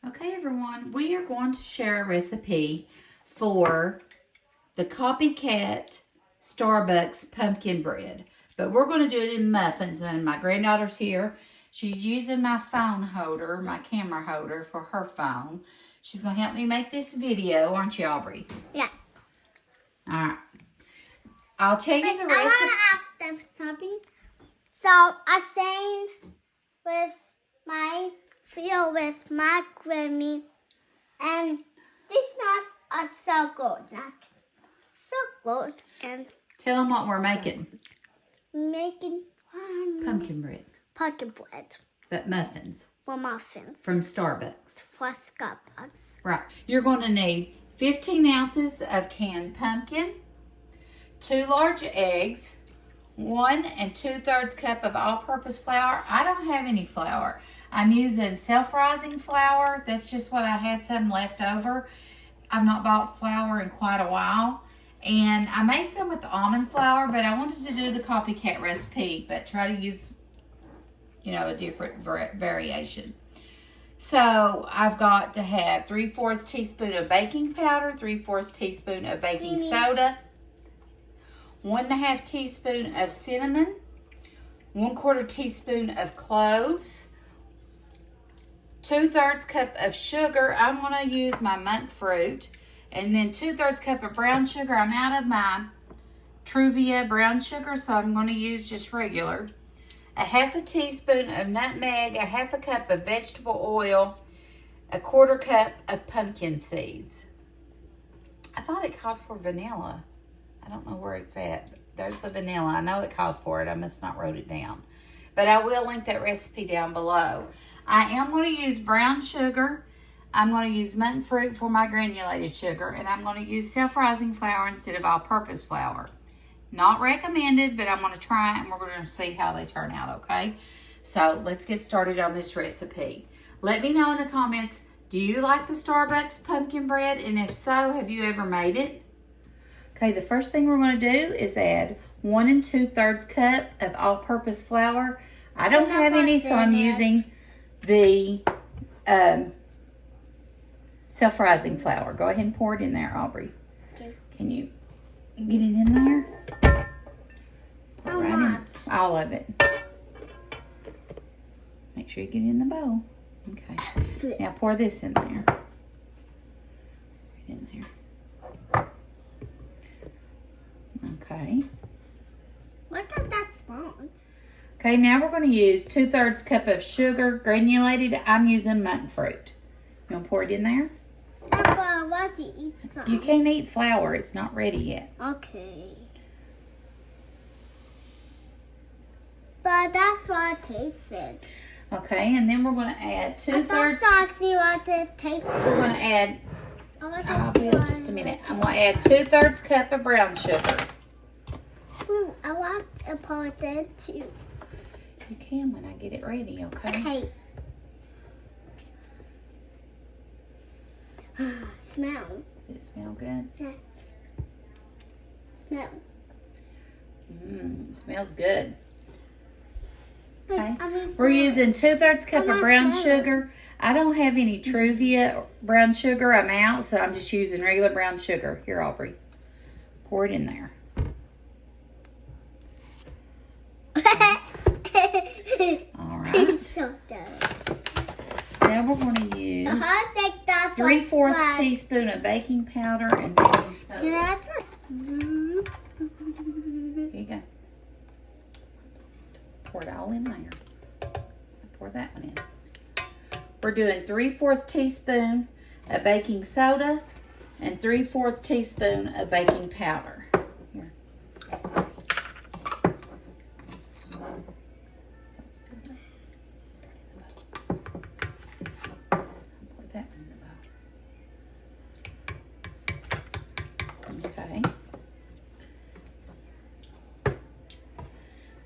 Okay, everyone, we are going to share a recipe for the Copycat Starbucks pumpkin bread. But we're going to do it in muffins, and my granddaughter's here. She's using my phone holder, my camera holder for her phone. She's going to help me make this video, aren't you, Aubrey? Yeah. All right. I'll tell you the recipe. I want to ask them something. So I sang with my field with my Grammy, and these nuts are so good. Not so good. And Tell them what we're making. making Pumpkin bread. pumpkin bread But muffins. for muffins From Starbucks. for Starbucks. Right. You're going to need 15 ounces of canned pumpkin, 2 large eggs, 1 2/3 cup of all-purpose flour. I don't have any flour. I'm using self-rising flour. That's just what I had some left over. I've not bought flour in quite a while. And I made some with almond flour, but I wanted to do the Copycat recipe, but try to use, a different variation. So I've got to have 3/4 teaspoon of baking powder, 3/4 teaspoon of baking soda, 1/2 teaspoon of cinnamon, 1/4 teaspoon of cloves, 2/3 cup of sugar. I'm going to use my monk fruit, and then 2/3 cup of brown sugar. I'm out of my Truvia brown sugar, so I'm going to use just regular. 1/2 teaspoon of nutmeg, 1/2 cup of vegetable oil, 1/4 cup of pumpkin seeds. I thought it called for vanilla. I don't know where it's at. There's the vanilla. I know it called for it. I must not wrote it down. But I will link that recipe down below. I am going to use brown sugar. I'm going to use monk fruit for my granulated sugar. And I'm going to use self-rising flour instead of all-purpose flour. Not recommended, but I'm going to try it and we're going to see how they turn out, okay? So let's get started on this recipe. Let me know in the comments, do you like the Starbucks pumpkin bread? And if so, have you ever made it? Okay, the first thing we're going to do is add 1 2/3 cup of all-purpose flour. I don't have any, so I'm using the self-rising flour. Go ahead and pour it in there, Aubrey. Okay. Can you get it in there? How much? All of it. Make sure you get it in the bowl. Okay. Now pour this in there. Right in there. Okay. What does that smell? Okay, now we're going to use 2/3 cup of sugar, granulated. I'm using monk fruit. You want to pour it in there? Papa, I want to eat some. You can't eat flour. It's not ready yet. Okay. But that's what it tasted. Okay, and then we're going to add 2/3. I see what it tastes like. We're going to add, I will just a minute. I'm going to add 2/3 cup of brown sugar. Ooh, I want a part then too. You can when I get it ready, okay? Okay. Smell. Does it smell good? Yeah. Smell. It smells good. Okay. We're We're using 2/3 cup of brown sugar. I don't have any Truvia brown sugar. I'm out, so I'm just using regular brown sugar. Here, Aubrey. Pour it in there. All right. So good. Now we're going to use 3/4 teaspoon of baking powder and baking soda. Can I try? Here you go. Pour it all in there. Pour that one in. We're doing 3/4 teaspoon of baking soda and 3/4 teaspoon of baking powder. Here. Pour that one in the bowl. Okay.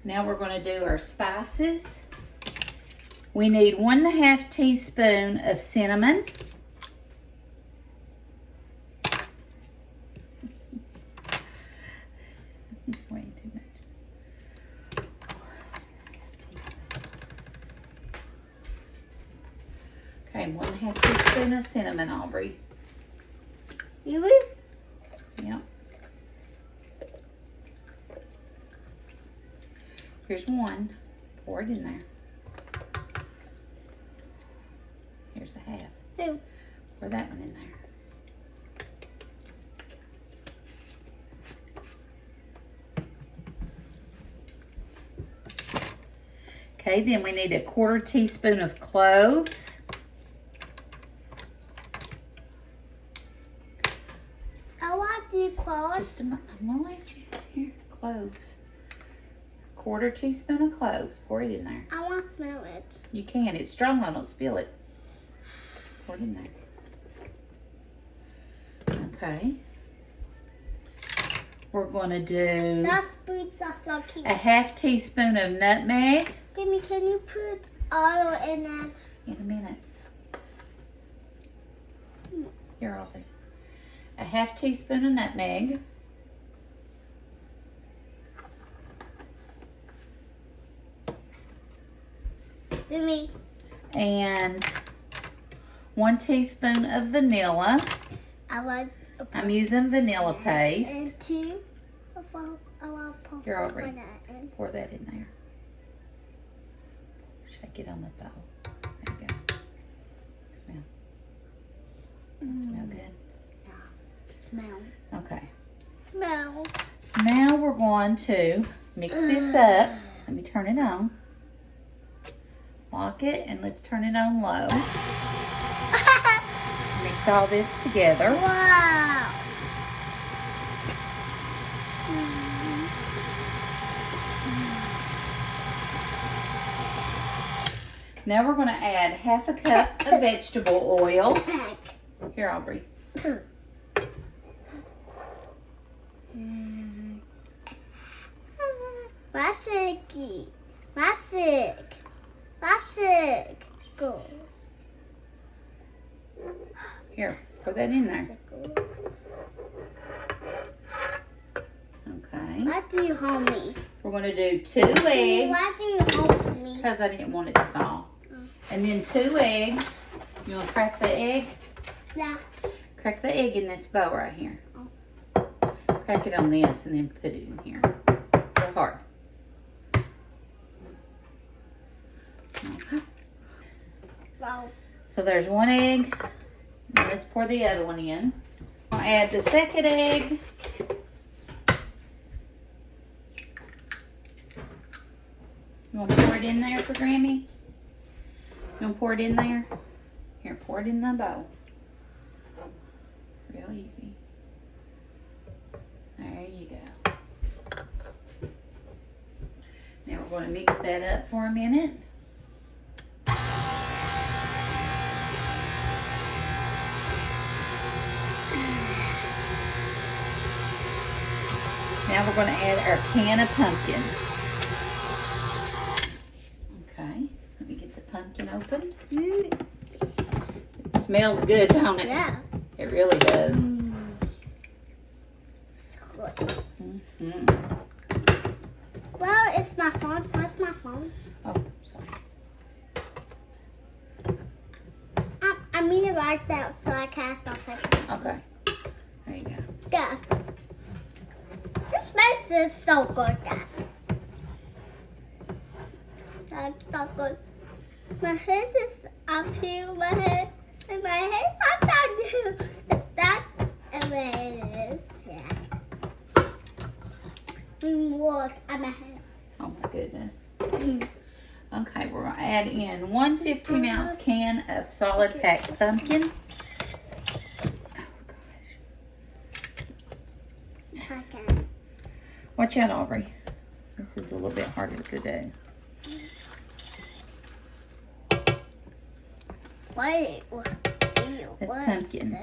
Now we're going to do our spices. We need 1/2 teaspoon of cinnamon. Way too much. Okay, 1/2 teaspoon of cinnamon, Aubrey. Really? Yep. Here's 1. Pour it in there. Here's 1/2. Who? Pour that one in there. Okay, then we need 1/4 teaspoon of cloves. I want to close. Just a moment. I'm going to let you. Here, cloves. 1/4 teaspoon of cloves. Pour it in there. I want to smell it. You can. It's strong. Don't spill it. Pour it in there. Okay. We're going to do That spoon's so cute. 1/2 teaspoon of nutmeg. Gimme, can you put oil in that? In a minute. Here, Aubrey. 1/2 teaspoon of nutmeg. Gimme. And 1 teaspoon of vanilla. I want. I'm using vanilla paste. And 2. I want to Here, Aubrey. put that in. Pour that in there. Shake it on the bowl. There you go. Smell. Smell good? Smell. Okay. Smell. Now we're going to mix this up. Let me turn it on. Lock it and let's turn it on low. Mix all this together. Wow. Now we're going to add 1/2 cup of vegetable oil. Here, Aubrey. Masiki. Masik. Masik. Go. Here, put that in there. Okay. Why do you hold me? We're going to do 2 eggs. Why do you hold me? Because I didn't want it to fall. And then 2 eggs. You want to crack the egg? Yeah. Crack the egg in this bowl right here. Crack it on this and then put it in here. Go hard. Wow. So there's 1 egg. Now let's pour the other one in. I'll add the 2nd egg. You want to pour it in there for Grammy? You want to pour it in there? Here, pour it in the bowl. Real easy. There you go. Now we're going to mix that up for a minute. Now we're going to add our can of pumpkin. Okay, let me get the pumpkin opened. It smells good, don't it? Yeah. It really does. Good. Well, it's my phone. Where's my phone? Oh, sorry. I mean it like that so I can ask my face. Okay, there you go. Yes. This makes it so good, guys. That's so good. My head is up to my head, and my head is down here. It's that the way it is. Yeah. More on my head. Oh my goodness. Okay, we're going to add in 1 15-ounce can of solid packed pumpkin. Okay. Watch out, Aubrey. This is a little bit harder to do. Wait. That's pumpkin.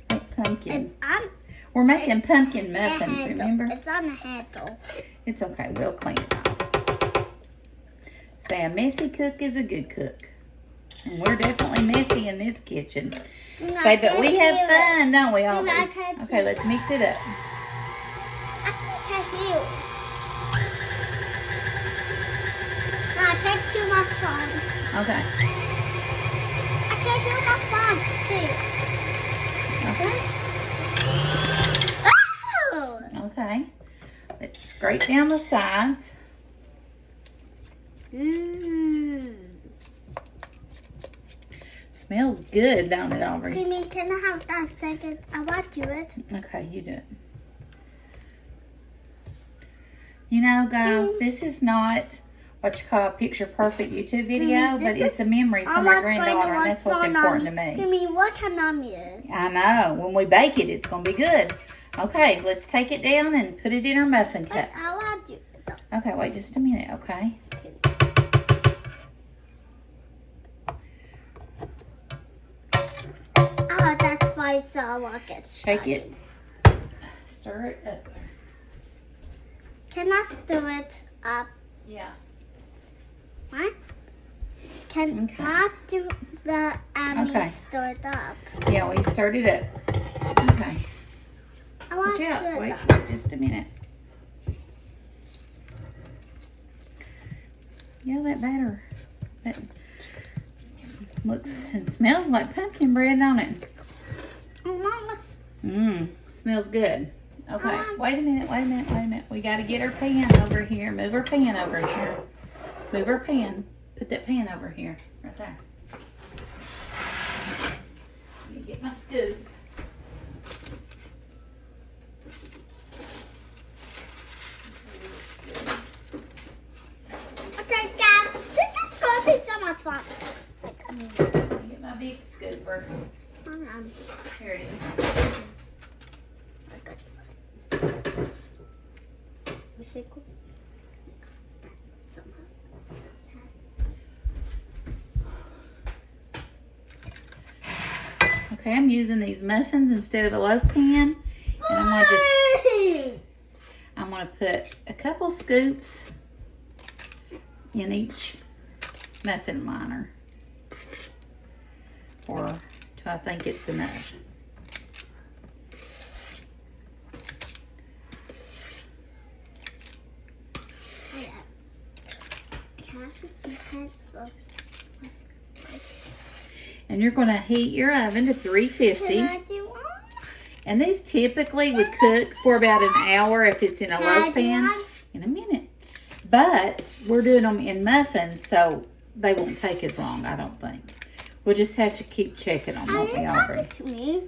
That's pumpkin. We're making pumpkin muffins, remember? It's on the handle. It's okay. We'll clean it off. Say a messy cook is a good cook. And we're definitely messy in this kitchen. Say, but we have fun, don't we, Aubrey? Okay, let's mix it up. I think I hear. Okay. I can do my font too. Okay. Okay. Let's scrape down the sides. Mmm. Smells good, don't it, Aubrey? Timmy, can I have that second? I want to do it. Okay, you do it. You know, guys, this is not what you call a picture perfect YouTube video, but it's a memory for my granddaughter, and that's what's important to me. Timmy, what can mommy is? I know. When we bake it, it's going to be good. Okay, let's take it down and put it in our muffin cups. I want to. Okay, wait just a minute, okay? Oh, that's why so I want it. Shake it. Stir it up. Can I stir it up? Yeah. What? Can I do the stir it up? Yeah, we stirred it up. Okay. I want to Watch stir out. it Wait up. just a minute. Yeah, that batter. That looks and smells like pumpkin bread, don't it? Mama's. Smells good. Okay, wait a minute. We got to get our pan over here. Move our pan over here. Move our pan. Put that pan over here. Right there. Let me get my scoop. Okay, guys, this is going to be so much fun. Let me get my big scooper. Hang on. Here it is. Okay, I'm using these muffins instead of a loaf pan, and I'm gonna put a couple scoops in each muffin liner, or till I think it's enough. And you're going to heat your oven to 350. And these typically would cook for about an hour if it's in a loaf pan. In a minute. But we're doing them in muffins, so they won't take as long, I don't think. We'll just have to keep checking them, won't we, Aubrey? Are you talking to me?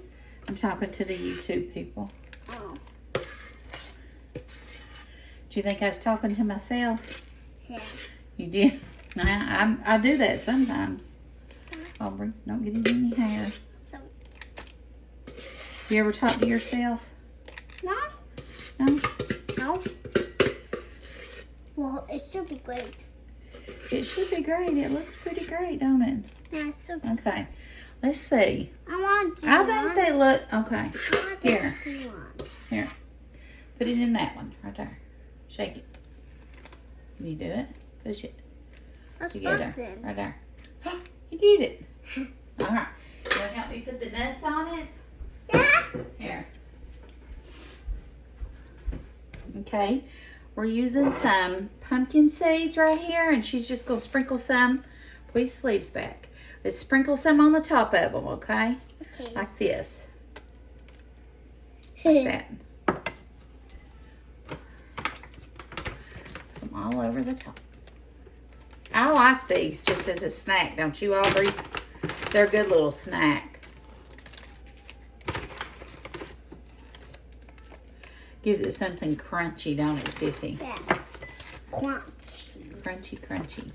I'm talking to the YouTube people. Oh. Do you think I was talking to myself? Yeah. You did? I do that sometimes. Aubrey, don't get it in your hair. So, You ever talk to yourself? no? No? No. Well, it should be great. It should be great. It looks pretty great, don't it? Yeah, it should be. Okay. Let's see. I want to. I think they look okay. I want Here. this one. Here. Put it in that one right there. Shake it. Can you do it? Push it That's together. something. Right there. You did it. All right. You want to help me put the nuts on it? Yeah. Here. Okay. We're using some pumpkin seeds right here, and she's just going to sprinkle some. Put your sleeves back. Let's sprinkle some on the top of them, okay? Okay. Like this. Like that. Put them all over the top. I like these just as a snack, don't you, Aubrey? They're a good little snack. Gives it something crunchy, don't it, Sissy? Yeah. Crunchy. Crunchy, crunchy.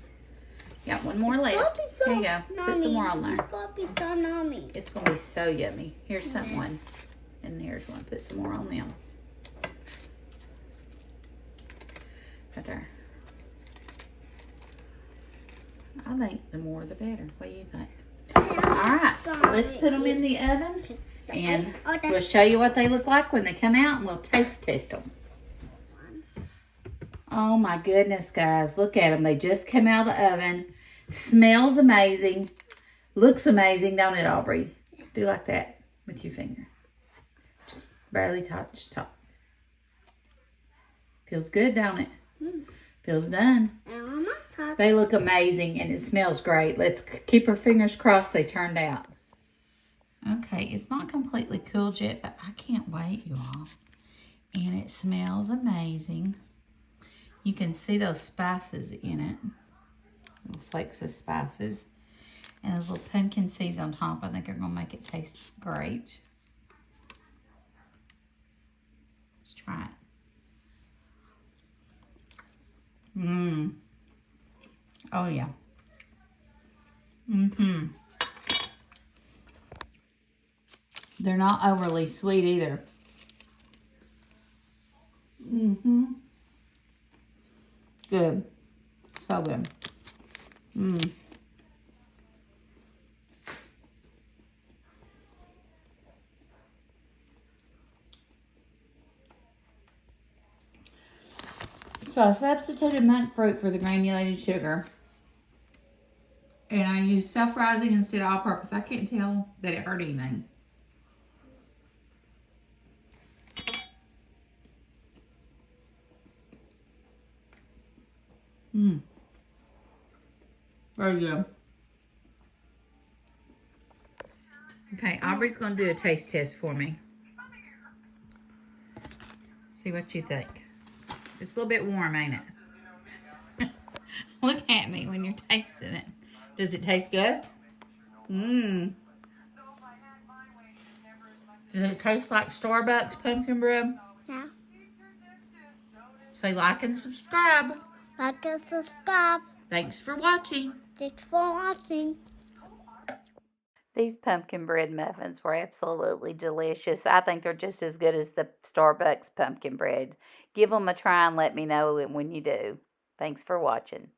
Got one more left. Gonna be so Here you go. Put some more on there. It's gonna be so yummy. It's going to be so yummy. Here's someone. And there's one. Put some more on them. Right there. I think the more the better. What do you think? Alright, let's put them in the oven and we'll show you what they look like when they come out, and we'll taste test them. Oh my goodness, guys. Look at them. They just came out of the oven. Smells amazing. Looks amazing, don't it, Aubrey? Do like that with your finger. Just barely touch top. Feels good, don't it? Feels done. And top. They look amazing and it smells great. Let's keep our fingers crossed they turned out. Okay, it's not completely cooled yet, but I can't wait, you all. And it smells amazing. You can see those spices in it. Little flakes of spices. And those little pumpkin seeds on top, I think are going to make it taste great. Let's try it. Mmm. Oh, yeah. Mm-hmm. They're not overly sweet either. Mm-hmm. Good. So good. Mmm. So I substituted monk fruit for the granulated sugar. And I used self-rising instead of all-purpose. I can't tell that it hurt anything. Mmm. Very good. Okay, Aubrey's going to do a taste test for me. See what you think. It's a little bit warm, ain't it? Look at me when you're tasting it. Does it taste good? Mmm. Does it taste like Starbucks pumpkin bread? Yeah. Say like and subscribe. Like and subscribe. Thanks for watching. Thanks for watching. These pumpkin bread muffins were absolutely delicious. I think they're just as good as the Starbucks pumpkin bread. Give them a try and let me know when you do. Thanks for watching.